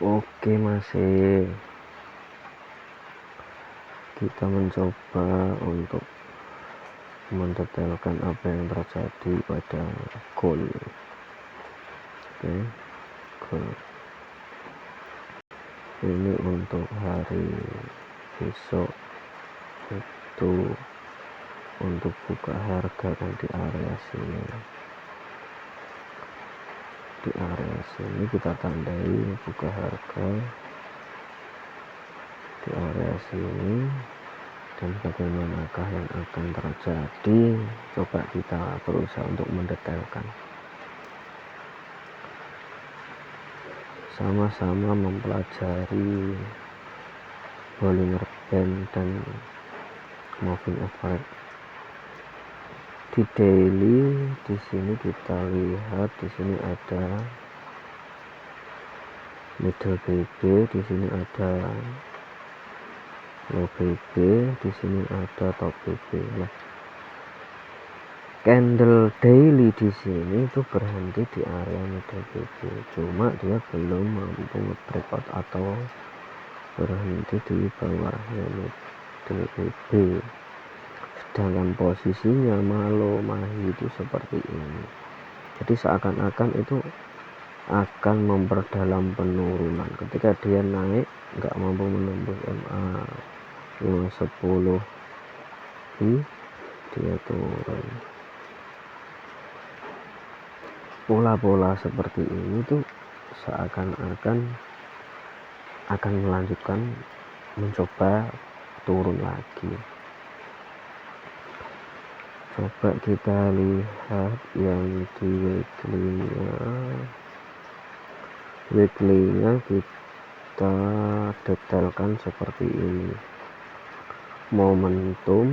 Oke, masih kita mencoba untuk mendetailkan apa yang terjadi pada goal. Oke, goal ini untuk hari besok itu untuk buka harga kan di area sini. Di area sini kita tandai buka harga di area sini, dan bagaimanakah yang akan terjadi, coba kita berusaha untuk mendetailkan, sama-sama mempelajari Bollinger Band dan moving average. Di daily di sini kita lihat di sini ada middle BB, di sini ada low BB, di sini ada top BB. Nah, candle daily di sini itu berhenti di area middle BB, cuma dia belum mampu breakout atau berhenti di bawahnya middle BB. Sedangkan posisinya Malo Mahi itu seperti ini, jadi seakan-akan itu akan memperdalam penurunan. Ketika dia naik nggak mampu menembus MA 510 dia turun. Pola-pola seperti ini tuh seakan-akan akan melanjutkan mencoba turun lagi. Coba kita lihat yang di weekly-nya kita detailkan seperti ini. Momentum,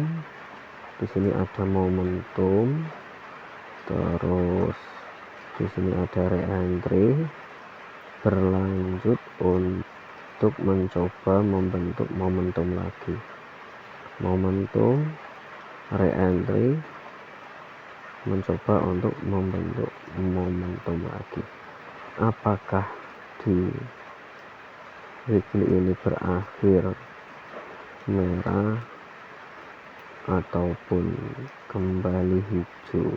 di sini ada momentum, terus di sini ada re-entry, berlanjut untuk mencoba membentuk momentum lagi. Momentum, re-entry, mencoba untuk membentuk momentum lagi. Apakah di weekly ini berakhir merah ataupun kembali hijau,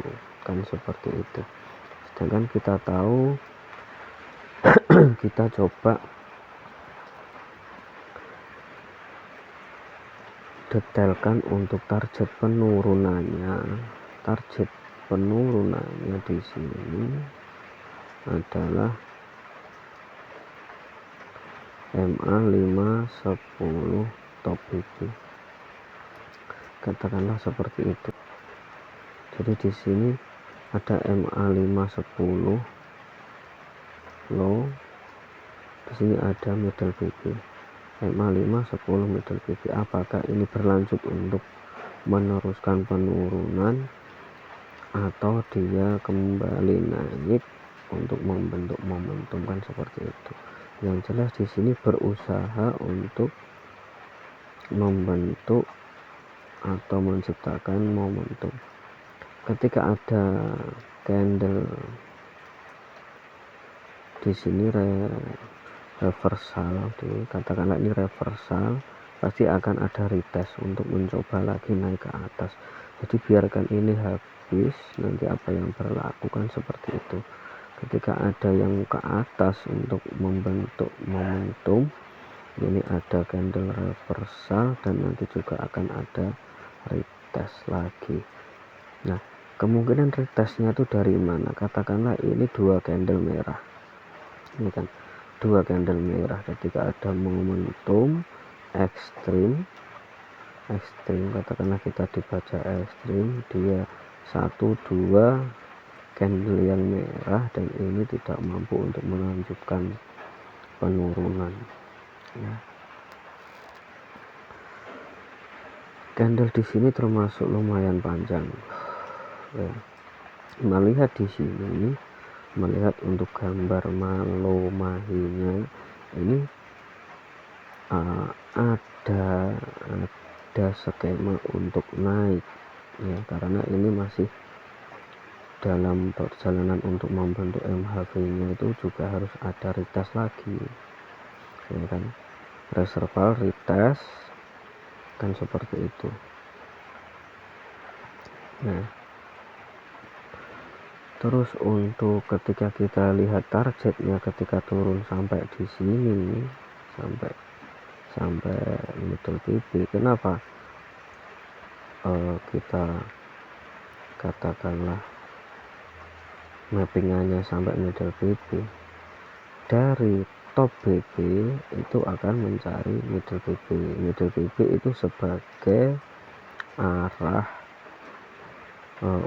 kan seperti itu. Sedangkan kita tahu kita coba detailkan untuk target penurunannya. Target penurunannya di sini adalah MA 510 top BB, katakanlah seperti itu. Jadi di sini ada MA 510 low, di sini ada middle BB, MA 510 middle BB. Apakah ini berlanjut untuk meneruskan penurunan atau dia kembali naik untuk membentuk momentum, kan seperti itu. Yang jelas di sini berusaha untuk membentuk atau menciptakan momentum. Ketika ada candle di sini reversal, katakanlah ini reversal, pasti akan ada retest untuk mencoba lagi naik ke atas. Jadi biarkan ini habis, nanti apa yang berlaku kan seperti itu. Ketika ada yang ke atas untuk membentuk momentum, ini ada candle reversal dan nanti juga akan ada retest lagi. Nah, kemungkinan retestnya itu dari mana? Katakanlah ini dua candle merah, ini kan dua candle merah. Ketika ada momentum ekstrim, katakanlah kita dibaca ekstrim, dia 1-2 candle yang merah dan ini tidak mampu untuk melanjutkan penurunan ya. Candle di sini termasuk lumayan panjang ya. Melihat di sini, melihat untuk gambar Malo Mahinya ini ada skema untuk naik ya, karena ini masih dalam perjalanan untuk membentuk MHV nya itu juga harus ada retest lagi. ya kan, reserval, retest, kan seperti itu. Nah, terus untuk ketika kita lihat targetnya ketika turun sampai di sini, sampai middle PP, kenapa kita katakanlah mappingannya sampai middle PP? Dari top BB itu akan mencari middle BB. Middle BB itu sebagai arah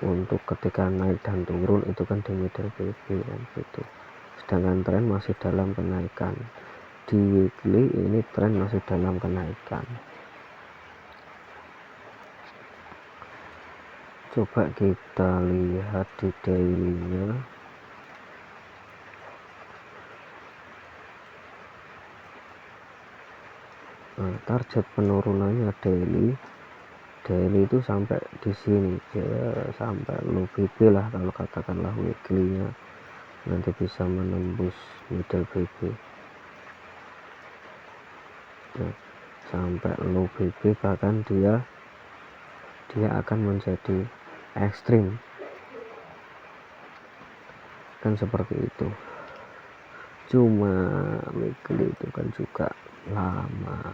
untuk ketika naik dan turun itu kan di middle BB kan gitu. Sedangkan tren masih dalam kenaikan. Di weekly ini tren masih dalam kenaikan. Coba kita lihat di daily-nya. Nah, target penurunannya daily itu sampai di sini, sampai low BB lah kalau katakanlah. Weekly-nya nanti bisa menembus middle BB. Nah, sampai low BB, bahkan dia akan menjadi ekstrim, kan seperti itu. Cuma weekly itu kan juga lama,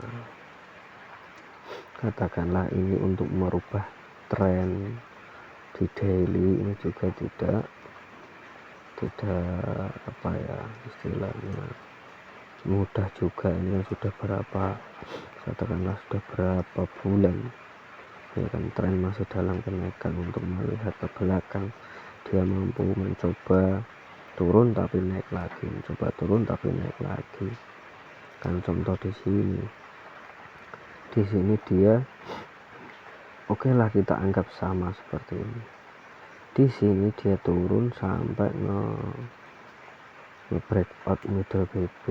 katakanlah ini untuk merubah tren di daily ini juga tidak apa ya istilahnya mudah juga. Ini kan sudah berapa, katakanlah sudah berapa bulan ya kan, tren masih dalam kenaikan. Untuk melihat ke belakang, dia mampu mencoba turun tapi naik lagi, mencoba turun tapi naik lagi kan. Contoh di sini dia oke lah, kita anggap sama seperti ini. Di sini dia turun sampai breakout middle BB,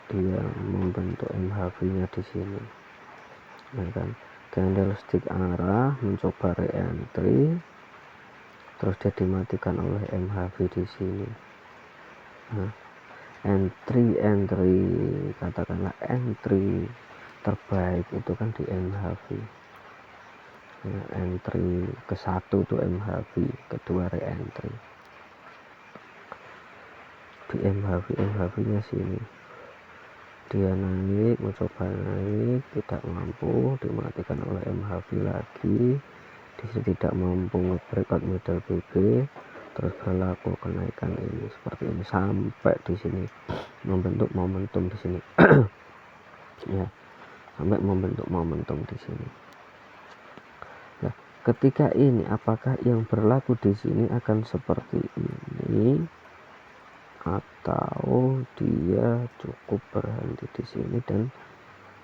dia membentuk MHV nya di sini ya kan. Candlestick arah mencoba re-entry, terus dia dimatikan oleh MHV di sini. Nah, entry katakanlah entry terbaik itu kan di MHV. Nah, entry ke satu itu MHV, kedua re-entry di MHV nya sini. Dia naik, mencoba naik, tidak mampu, dimatikan oleh MHV lagi. Di sini tidak mampu breakout middle BB, terus berlaku kenaikan ini seperti ini sampai di sini membentuk momentum di sini. Ya, sampai membentuk momentum di sini. Nah, ketika ini apakah yang berlaku di sini akan seperti ini atau dia cukup berhenti di sini dan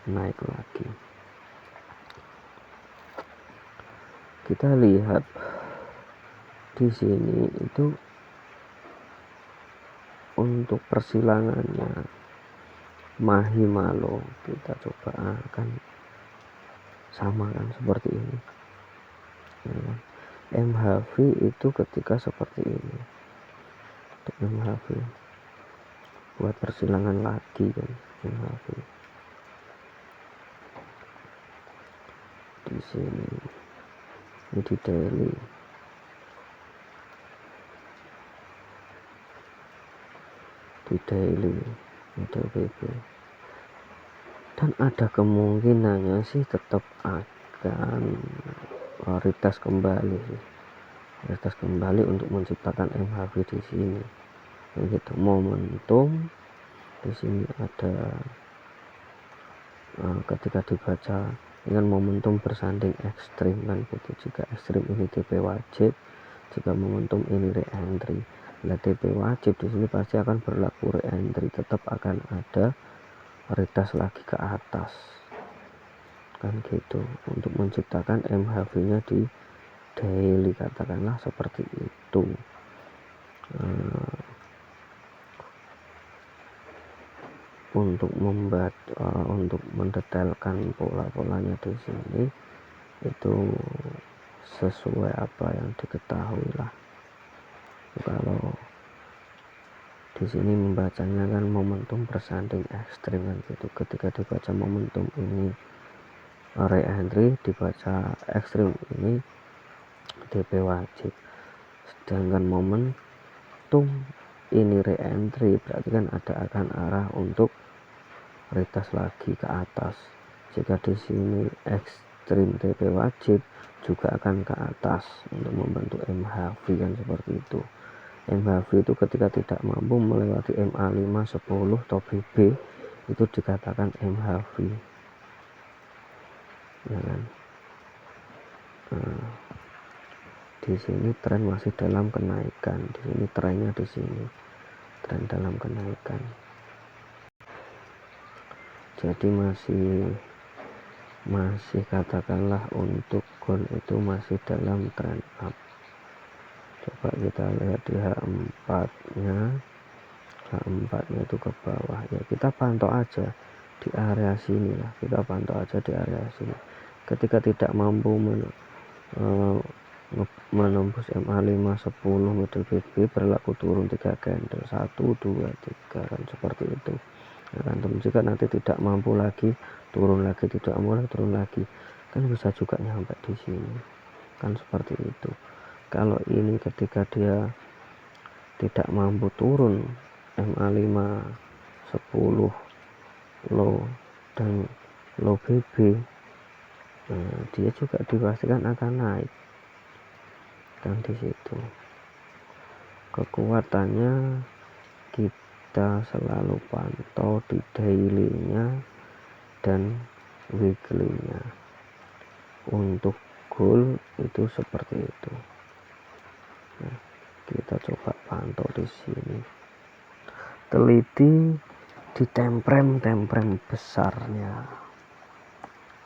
naik lagi? Kita lihat di sini itu untuk persilangannya Mahimalo, kita coba akan sama kan seperti ini ya. MHV itu ketika seperti ini, MHV buat persilangan lagi kan. MHV di sini ini di daily, middle BB, dan ada kemungkinannya sih tetap akan retest kembali untuk menciptakan MHV di sini. Begitu momentum di sini ada ketika dibaca dengan momentum bersanding ekstrim kan gitu. Jika ekstrim ini TP wajib, jika momentum ini re-entry. Nah, TP wajib di sini pasti akan berlaku re-entry, tetap akan ada retest lagi ke atas kan gitu, untuk menciptakan MHV nya di daily, katakanlah seperti itu. Untuk untuk mendetailkan pola-polanya di sini itu sesuai apa yang diketahui lah. Kalau Di sini membacanya kan momentum bersanding ekstrim kan gitu. Ketika dibaca momentum ini re-entry, dibaca ekstrim ini DP wajib. Sedangkan momentum ini re-entry berarti kan ada akan arah untuk retest lagi ke atas. Jika di sini ekstrim DP wajib juga akan ke atas untuk membentuk MHV kan seperti itu. MHV itu ketika tidak mampu melewati MA5 10 atau BB itu dikatakan MHV ya kan. Di sini tren masih dalam kenaikan, di sini trennya, di sini tren dalam kenaikan, jadi masih katakanlah untuk gold itu masih dalam tren up. Coba kita lihat di H4 nya itu ke bawah ya, kita pantau aja di area sini lah, kita pantau aja di area sini. Ketika tidak mampu menembus MA5 10 middle BB berlaku turun 3 candle 1 2 3 kan seperti itu ya kan. Jika nanti tidak mampu lagi turun lagi, tidak mulai turun lagi kan bisa juga nyampe di sini kan seperti itu. Kalau ini ketika dia tidak mampu turun MA5 10 low dan low BB, dia juga dipastikan akan naik kan di situ. Kekuatannya kita selalu pantau di daily-nya dan weekly-nya. Untuk goal itu seperti itu. Nah, kita coba pantau di sini. Teliti di temprem besarnya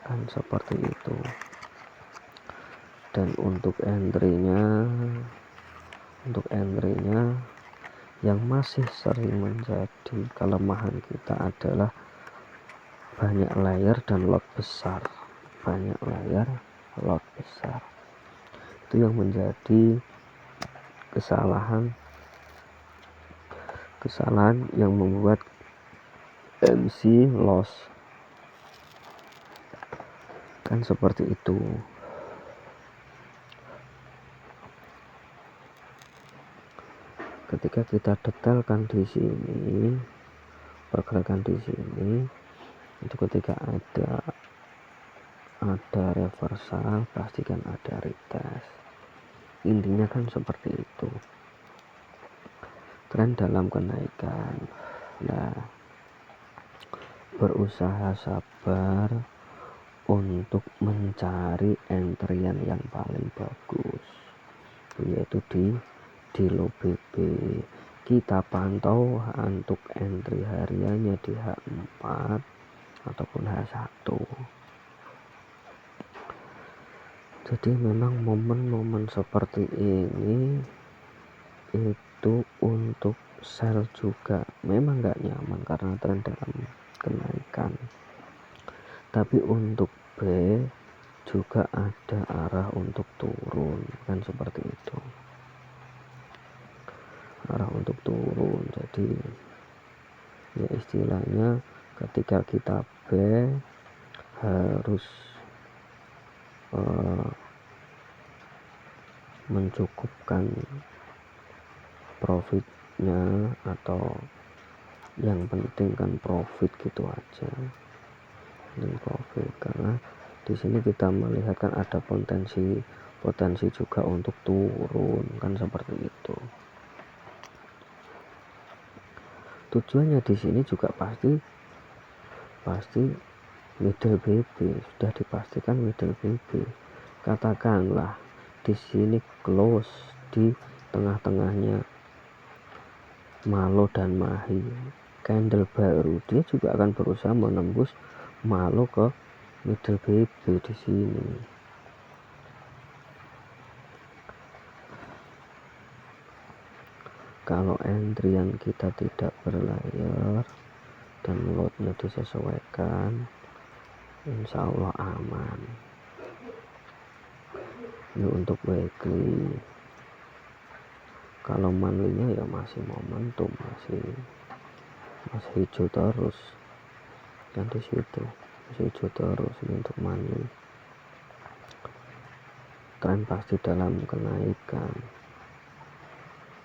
kan seperti itu. Dan untuk entry-nya yang masih sering menjadi kelemahan kita adalah banyak layer dan lot besar. Banyak layer, lot besar. Itu yang menjadi kesalahan yang membuat MC loss. Kan seperti itu. Ketika kita detailkan di sini, pergerakan di sini, itu ketika ada reversal pastikan ada retest. Intinya kan seperti itu. Tren dalam kenaikan. Nah, berusaha sabar untuk mencari entryan yang paling bagus, yaitu di low BB. Kita pantau untuk entry hariannya di H4 ataupun H1. Jadi memang momen-momen seperti ini itu untuk sell juga memang nggak nyaman karena tren dalam kenaikan. Tapi untuk B juga ada arah untuk turun kan seperti itu. Arah untuk turun, jadi ya istilahnya ketika kita B harus mencukupkan profitnya, atau yang penting kan profit gitu aja, dan profit. Karena di sini kita melihat kan ada potensi juga untuk turun kan seperti itu. Tujuannya di sini juga pasti middle BB, sudah dipastikan middle BB. Katakanlah di sini close di tengah-tengahnya Malo dan Mahi, candle baru, dia juga akan berusaha menembus Malo ke middle BB di sini. Kalau entry yang kita tidak berlayar dan lotnya disesuaikan, insya Allah aman. Ini untuk weekly. Kalau monthly-nya ya masih momentum, masih hijau terus kan, di situ masih hijau terus ini untuk monthly. Tren pasti dalam kenaikan.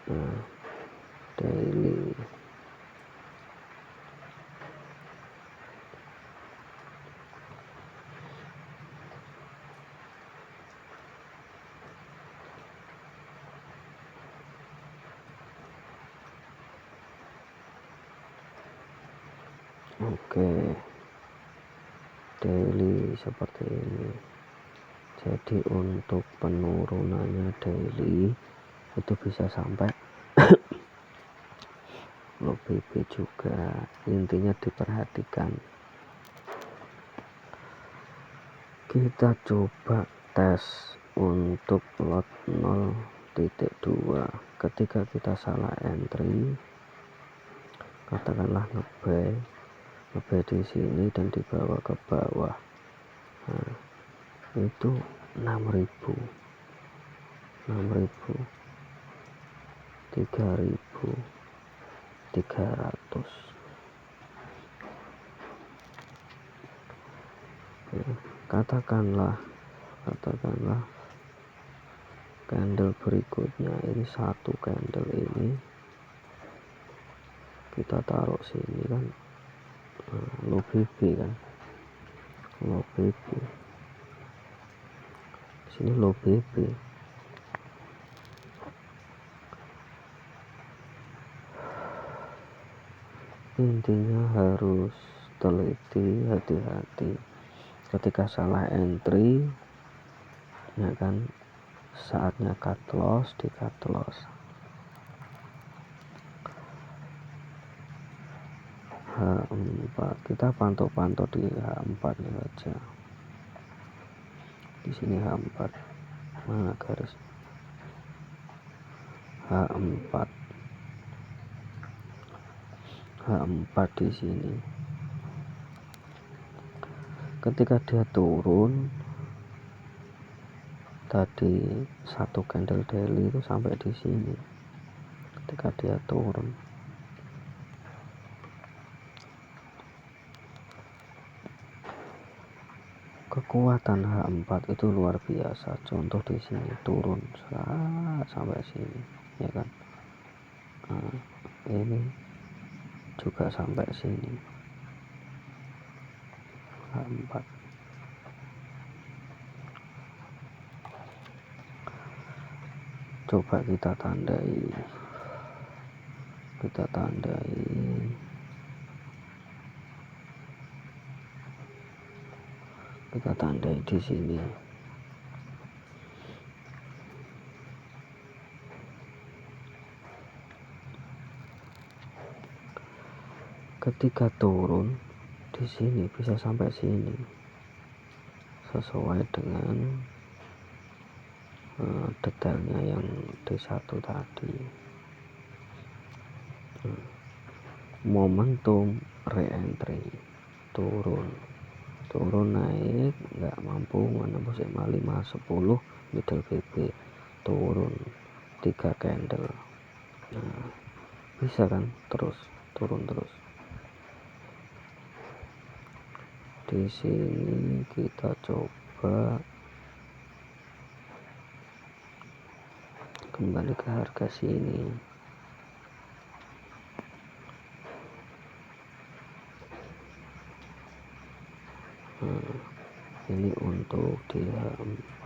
Nah, daily oke, daily seperti ini. Jadi untuk penurunannya daily itu bisa sampai low BB juga. Intinya diperhatikan. Kita coba tes untuk lot 0.2. Ketika kita salah entry, katakanlah ngebuy di sini dan dibawa ke bawah, nah, itu 6.000, 3.300. Ya, katakanlah candle berikutnya ini, satu candle ini kita taruh sini kan, low BB kan, low BB sini, low BB. Intinya harus teliti, hati-hati ketika salah entry ya kan, saatnya cut loss, di cut loss. H4 kita pantau di H4 nya aja. Di sini H4, mana garis H4 di sini. Ketika dia turun tadi, satu candle daily itu sampai di sini. Ketika dia turun, kekuatan H4 itu luar biasa. Contoh di sini turun sampai sini, ya kan. Nah, ini juga sampai sini H4. Coba kita tandai di sini. Ketika turun di sini bisa sampai sini, sesuai dengan detailnya yang D1 tadi. Momentum re-entry, turun naik, nggak mampu menembus 5, 10 middle BB, turun 3 candle. Nah, bisa kan turun terus. Di sini kita coba kembali ke harga sini. Nah, ini untuk di H4.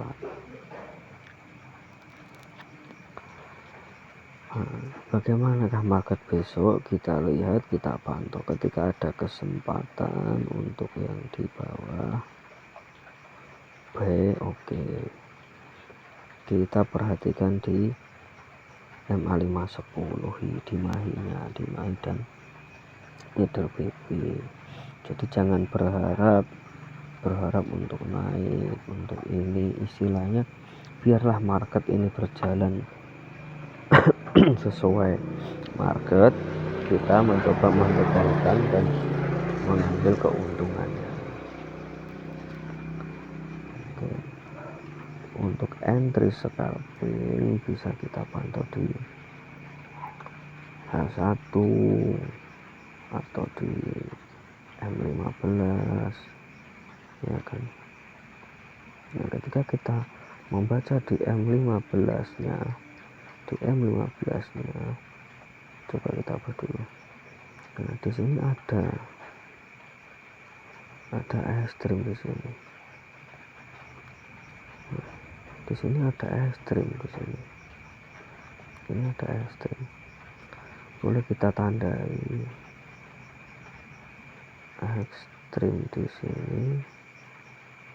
Bagaimanakah market besok? Kita lihat, kita pantau. Ketika ada kesempatan untuk yang di bawah buy, oke. Kita perhatikan di MA510, di mahi dan middle BB. Jadi jangan berharap untuk naik, untuk ini, istilahnya biarlah market ini berjalan sesuai market, kita mencoba mendekatkan dan mengambil keuntungannya. Oke. Untuk entry scalping bisa kita pantau di H1 atau di M15, ya kan. Nah, ketika kita membaca di M15-nya, coba kita buat dulu. Nah, di sini ada ekstrim di sini. Nah, di sini ada ekstrim di sini. Ini ada ekstrim. Boleh kita tandai ekstrim di sini.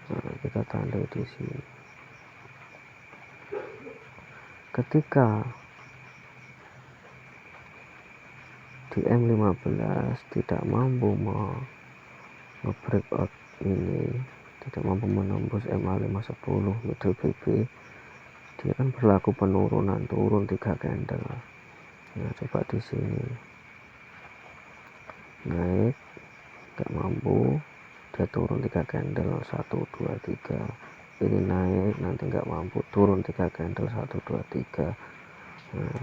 Nah, kita tandai di sini. Ketika di M15 tidak mampu nge-breakout ini, tidak mampu menembus MA510 middle BB, dia kan berlaku penurunan, turun 3 candle. Nah, coba di sini naik nggak mampu, dia turun 3 candle 1 2 3. Ini naik, nanti nggak mampu, turun 3 candle 1 2 3. Nah,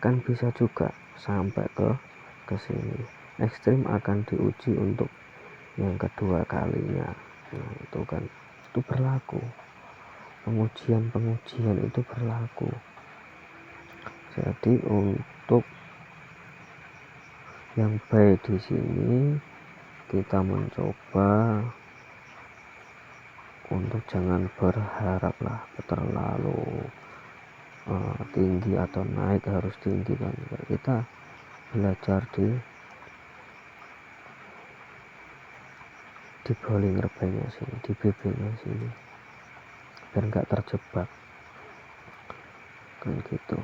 kan bisa juga sampai ke sini. Ekstrim akan diuji untuk yang kedua kalinya. Nah, itu kan itu berlaku. Pengujian itu berlaku. Jadi untuk yang baik di sini kita mencoba untuk jangan berharaplah terlalu tinggi atau naik harus tinggi kan. Kita belajar di Bollinger Bandnya sini, di BB-nya sini, biar nggak terjebak kan gitu.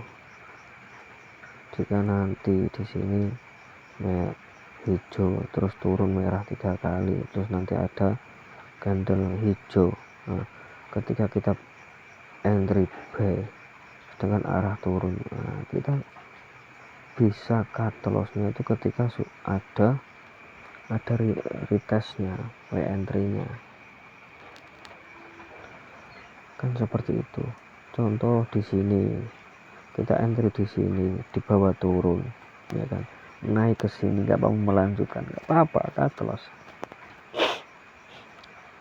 Jika nanti di sini hijau terus turun merah 3 kali, terus nanti ada candle hijau, nah, ketika kita entry buy dengan arah turun, nah, kita bisa cut lossnya itu ketika ada retestnya, entry-nya kan seperti itu. Contoh di sini kita entry di sini, di bawah turun, ya kan, naik ke sini nggak mau melanjutkan, nggak apa-apa, cut loss,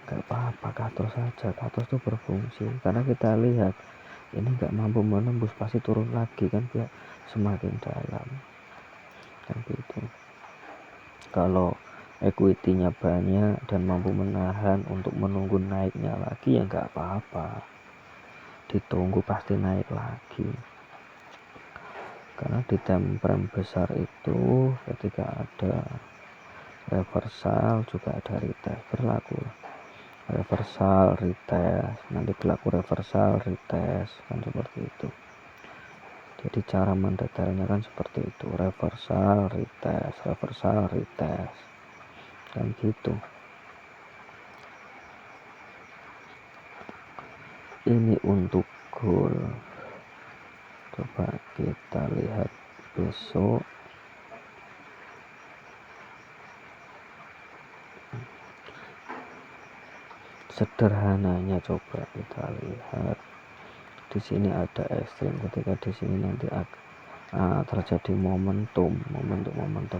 nggak apa-apa, cut loss saja. Cut loss itu berfungsi karena kita lihat ini nggak mampu menembus, pasti turun lagi kan, biar semakin dalam kan gitu. Kalau equity-nya banyak dan mampu menahan untuk menunggu naiknya lagi, ya nggak apa-apa, ditunggu pasti naik lagi. Karena di time frame besar itu ketika ada reversal juga ada retest, berlaku reversal retest, nanti berlaku reversal retest kan seperti itu. Jadi cara mendetailnya kan seperti itu, reversal retest kan gitu. Ini untuk gold. Coba kita lihat besok. Sederhananya coba kita lihat. Di sini ada ekstrim, ketika di sini nanti terjadi momentum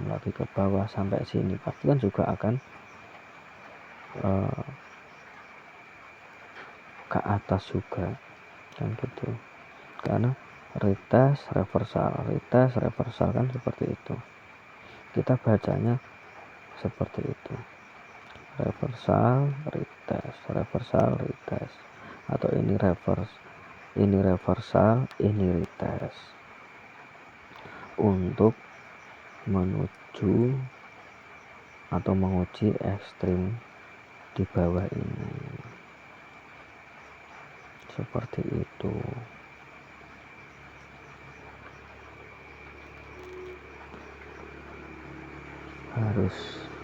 lagi ke bawah sampai sini, pasti kan juga akan ke atas juga kan gitu. Karena retest reversal kan seperti itu, kita bacanya seperti itu, reversal retest, atau ini reversal ini retest, untuk menuju atau menguji ekstrim di bawah ini seperti itu.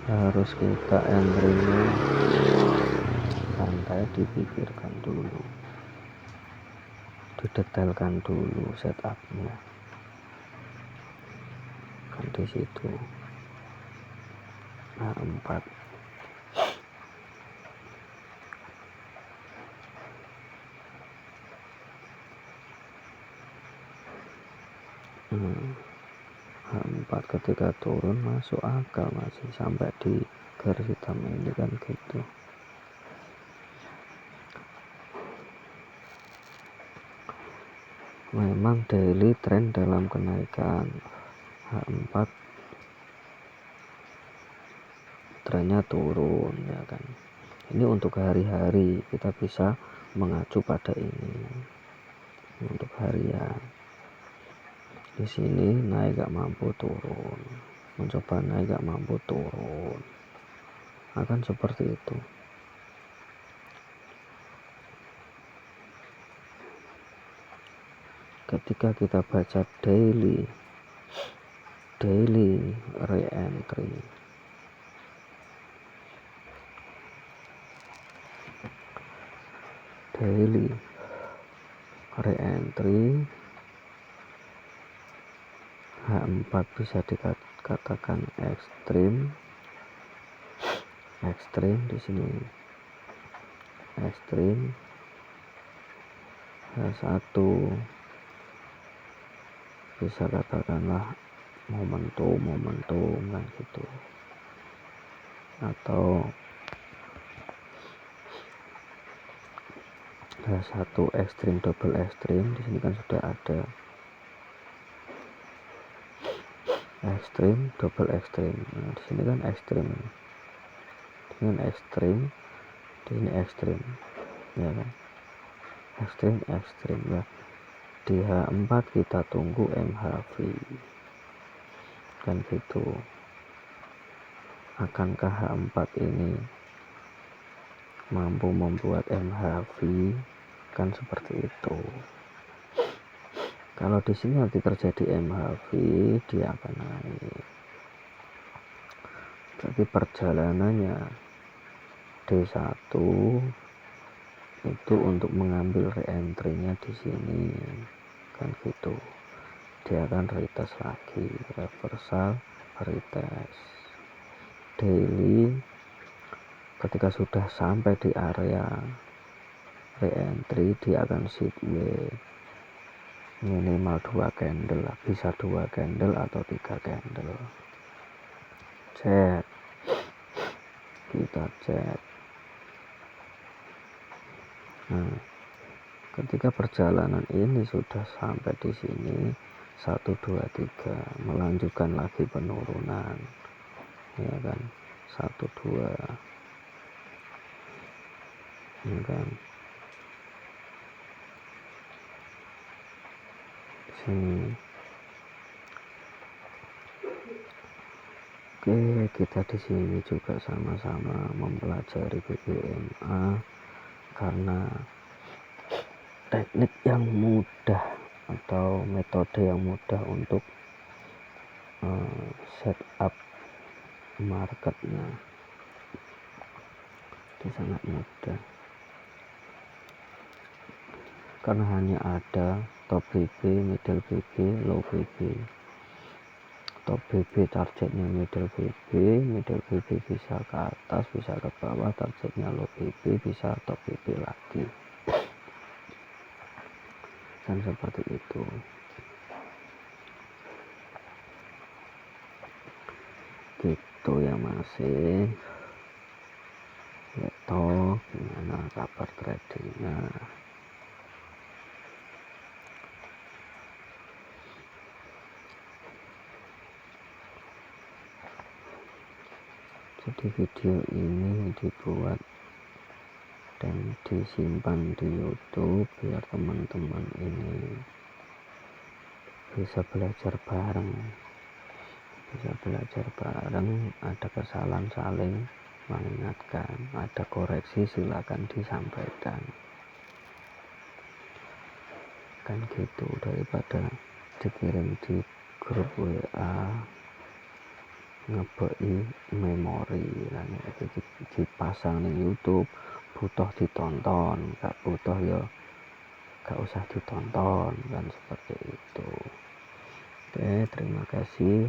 Harus kita entry-nya santai, dipikirkan dulu, didetailkan dulu setupnya kan di situ. Nah, 4 hmm. H4 ketika turun masuk akal, masih sampai di garis hitam ini kan gitu. Memang daily trend dalam kenaikan H4 trennya turun ya kan. Ini untuk hari-hari kita bisa mengacu pada ini. Untuk harian di sini naik gak mampu turun, mencoba naik gak mampu turun, akan seperti itu. Ketika kita baca daily re-entry, H4 bisa dikatakan ekstrim di sini, ekstrim. H1 bisa katakanlah momentum kan gitu, atau H1 ekstrim, double ekstrim. Di sini kan sudah ada ekstrim, double ekstrim. Nah, di sini kan ekstrim, dengan ekstrim, di sini ekstrim, ya kan, ekstrim ya. Di H4 kita tunggu MHV kan gitu. Akankah H4 ini mampu membuat MHV? Kan seperti itu. Kalau di sini nanti terjadi MHV, dia akan naik. Tapi perjalanannya D1 itu untuk mengambil re-entry-nya di sini kan gitu. Dia akan retest lagi, reversal, retest. Daily ketika sudah sampai di area re-entry, dia akan sideways minimal 2 candle lah, bisa 2 candle atau 3 candle. Kita cek. Nah, ketika perjalanan ini sudah sampai di sini 1 2 3, melanjutkan lagi penurunan, ya kan, 1 2, ya kan, sini. Oke, kita di sini juga sama-sama mempelajari BBMA karena teknik yang mudah atau metode yang mudah untuk setup marketnya, itu sangat mudah karena hanya ada top BB, middle BB, low BB. Top BB targetnya middle BB bisa ke atas, bisa ke bawah, targetnya low BB, bisa top BB lagi, kan seperti itu. Gitu ya, masih toh gimana kabar tradingnya. Jadi video ini dibuat dan disimpan di YouTube biar teman-teman ini bisa belajar bareng, ada kesalahan saling mengingatkan, ada koreksi silakan disampaikan, kan gitu, daripada dikirim di grup WA ngebei memori kan, itu dipasang di YouTube, butuh ditonton, gak butuh ya gak usah ditonton, kan seperti itu. Oke, terima kasih.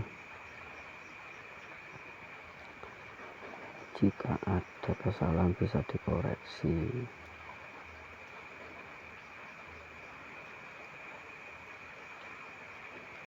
Jika ada kesalahan bisa dikoreksi.